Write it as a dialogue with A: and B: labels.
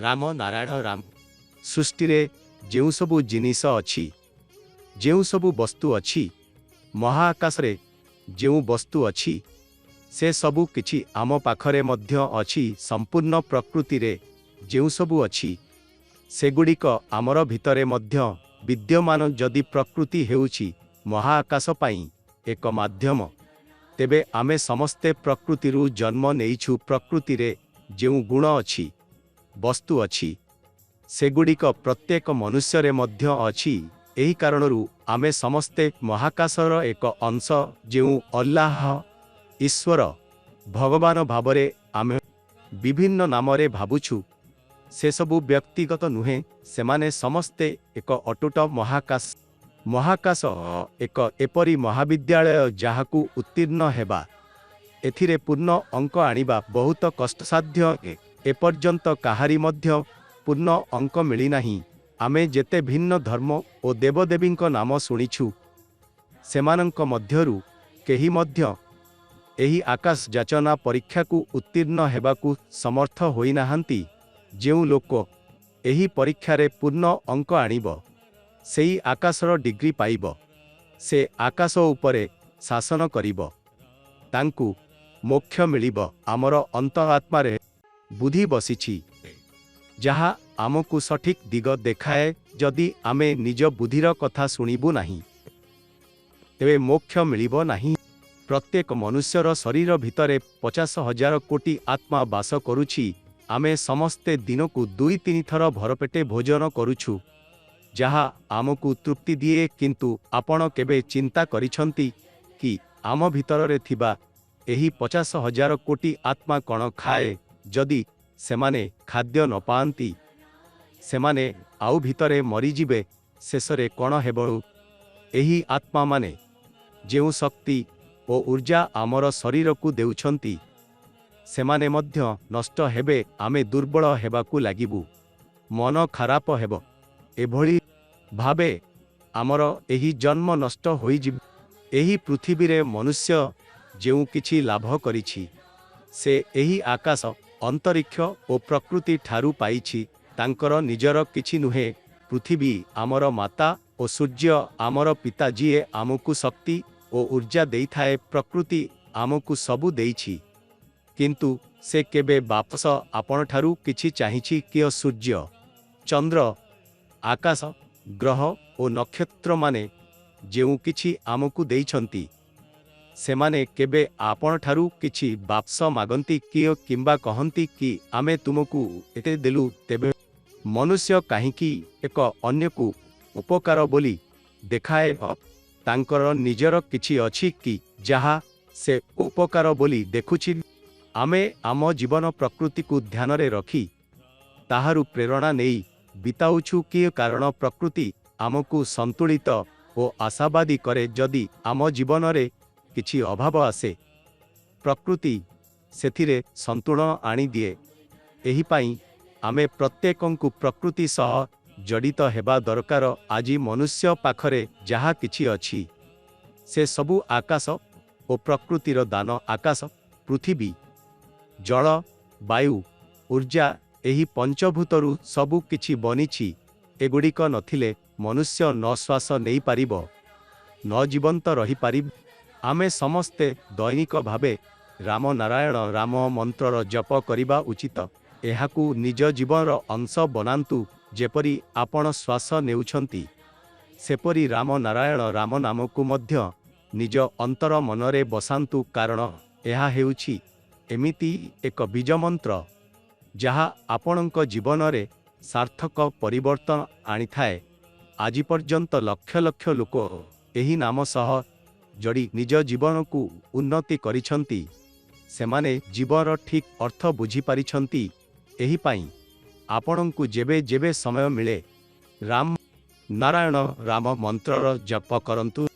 A: राम नारायण राम सृष्टि रे जेउ सबु जिनिस अछि जेउ सबु वस्तु अछि महाआकाश रे जेउ वस्तु अछि से सबु किछि आम पाखरे मध्य अछि संपूर्ण प्रकृति रे जेउ सबु अछि सेगुड़िक आमर भितरे मध्य विद्यमान जदि प्रकृति हेउछि महाआकाश पाई एक माध्यम तेबे आमे समस्ते प्रकृति रु जन्म नेइछु प्रकृति रे जेउ गुण अछि वस्तु अछि सेगुड़िक प्रत्येक मनुष्य रे मध्य अछि एही कारणरू आमे समस्ते महाकाशर एक अंश जेउ अल्लाह ईश्वर भगवान भावरे आमे विभिन्न नामरे भाबुछु से सबु व्यक्तिगत नुहे सेमाने समस्ते एक अटूट महाकाश महाकाश एक एपरी महाविद्यालय जहाकू उत्तीर्ण हेबा एथिरे पूर्ण अंक आनिबा बहुत कष्टसाध्य एपर्यंत काहारी मध्य पूर्ण अंक मिली नाही आमे जेते भिन्न धर्म और देवदेवींक नाम शुणिछु सेमानंक मध्यरु केही मध्य एही आकाश जाचना परीक्षा को उत्तीर्ण हेबाकू समर्थ होई नाहांती जेउ लोक एही परीक्षा रे पूर्ण अंक आनिब सेई आकाशर डिग्री पाइब से आकाश उपरे शासन करिब तांकू मोक्ष मिलिब आमर अंतरात्मा रे बुद्धि बसिछि जहा आमकू सठिक दिग देखाए जदि आमे निज बुद्धिर कथा शुणिबु नाही तेबे मोक्ष मिलिब नाही प्रत्येक मनुष्यर शरीर भितरे 50,000 कोटी आत्मा बास करुछि आमे समस्ते दिनकू 2-3 थर भरपेटे भोजन करुछु जहा आमकू तृप्ति दिए किंतु आपण केबे चिंता करिछंती कि आम भितररे थिबा एही 50,000 कोटी आत्मा कण खाए जदि सेमाने खाद्य न पाआंती सेमाने आउ भितरे मरीजिबे शेषरे कण हेबळु एही आत्मा माने जेउ शक्ति ओ ऊर्जा आमर शरीर को देउछंती सेमाने मध्य नष्ट हेबे आमे दुर्बल हेबाकू लागिबु मन खराप हेबो एभଳି भाबे आमर एही जन्म नष्ट होई जिब एही पृथ्वी रे मनुष्य जेउ किछि लाभ करिछि से एही आकाश अंतरिक्ष ओ प्रकृति ठारू पाइछि तांकर निजर किछि नुहे पृथ्वी आमर माता ओ सूर्य आमर पिता जिए आमकू शक्ति ओ ऊर्जा देइथाए प्रकृति आमकू सबु देइछि किंतु से केबे वापस आपण ठारू किछि चाहिछि किय सूर्य चंद्र आकाश ग्रह ओ नक्षत्र माने जेउ किछि आमकू देइछंती सेमाने केबे आपण ठारू किछि वापस मागंती किय किंबा कहंती कि आमे तुमकू एते देलु तेबे मनुष्य काहींकी एक अन्यकू उपकार बोली देखाए तांकर निजर किछि अछि कि जहा से उपकार बोली देखुछि आमे आम जीवन प्रकृति को ध्यान रे रखी ताहारु प्रेरणा नेई बिताउछु कि कारण प्रकृति आमकू संतुलित ओ आशावादी करे जदि आम जीवन रे किछि अभाव आसे प्रकृति सेथिरे संतुलन आनी दिए एही पाई आमे प्रत्येकंकु प्रकृति सह जडित हेबा दरकार आजी मनुष्य पाखरे जहा किछि अछि से सबु आकाश ओ प्रकृतिर दान आकाश पृथ्वी जल वायु ऊर्जा एही पंचभूतरु सबु किछि बनिछि एगुड़िक नथिले मनुष्य न श्वास नहीं पारिब न जीवंत रही पारिब आमे समस्ते दैनिक भावे राम नारायण राम मंत्रर जप करिबा उचित एहाकू निज जीवनर अंश बनांतु जेपरी आपण श्वास नेउछंती सेपरी राम नारायण राम नामकू मध्य निज अंतर मनरे बसांतु कारण एहा हेउछि एमिति एक बीज मंत्र जहा आपणक जीवन रे सार्थक परिवर्तन आनिथाए आजि पर्यंत लक्ष लक्ष लोक एही नाम सह जड़ी निज जीवन को उन्नति करिछंती सेमाने जीवन ठीक अर्थ बुझी पारिछंती एही पाई आपणकू जेबे जेबे समय मिले राम नारायण राम मंत्रर जप करंतु।